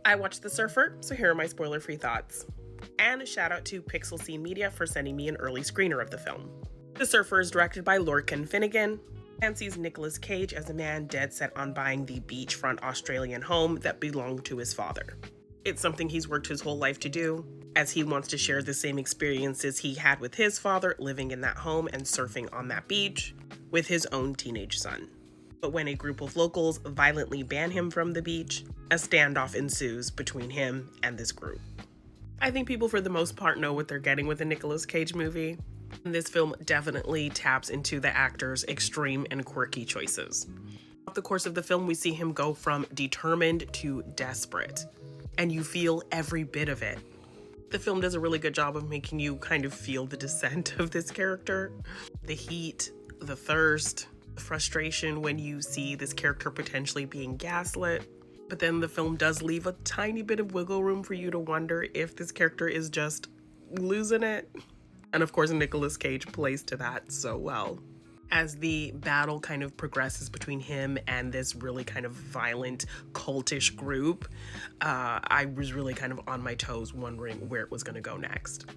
I watched The Surfer, so here are my spoiler-free thoughts. And a shout out to Pixel Scene Media for sending me an early screener of the film. The Surfer is directed by Lorcan Finnegan and sees Nicolas Cage as a man dead set on buying the beachfront Australian home that belonged to his father. It's something he's worked his whole life to do, as he wants to share the same experiences he had with his father living in that home and surfing on that beach with his own teenage son. But when a group of locals violently ban him from the beach, a standoff ensues between him and this group. I think people for the most part know what they're getting with a Nicolas Cage movie. And this film definitely taps into the actor's extreme and quirky choices. Throughout the course of the film, we see him go from determined to desperate, and you feel every bit of it. The film does a really good job of making you kind of feel the descent of this character. The heat, the thirst, the frustration when you see this character potentially being gaslit. But then the film does leave a tiny bit of wiggle room for you to wonder if this character is just losing it. And of course, Nicolas Cage plays to that so well. As the battle kind of progresses between him and this really kind of violent, cultish group, I was really kind of on my toes wondering where it was going to go next.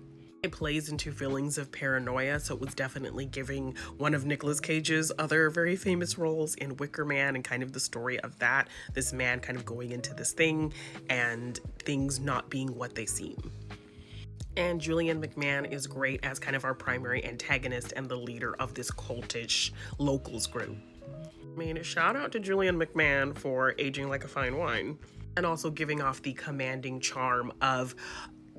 It plays into feelings of paranoia, so it was definitely giving one of Nicolas Cage's other very famous roles in Wicker Man and kind of the story of that, this man kind of going into this thing and things not being what they seem. And Julian McMahon is great as kind of our primary antagonist and the leader of this cultish locals group. I mean, a shout out to Julian McMahon for aging like a fine wine and also giving off the commanding charm of,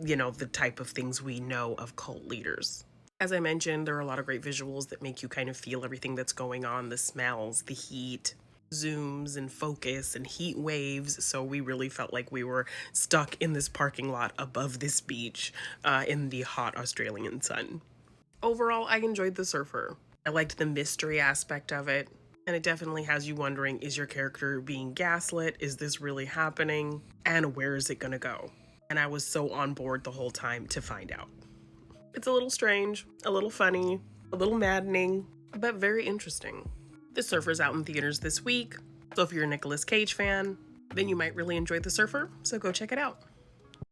you know, the type of things we know of cult leaders. As I mentioned, there are a lot of great visuals that make you kind of feel everything that's going on, the smells, the heat, zooms and focus and heat waves, so we really felt like we were stuck in this parking lot above this beach in the hot Australian sun. Overall, I enjoyed The Surfer. I liked the mystery aspect of it, and it definitely has you wondering, is your character being gaslit? Is this really happening? And where is it gonna go? And I was so on board the whole time to find out. It's a little strange, a little funny, a little maddening, but very interesting. The Surfer's out in theaters this week, so if you're a Nicolas Cage fan, then you might really enjoy The Surfer, so go check it out.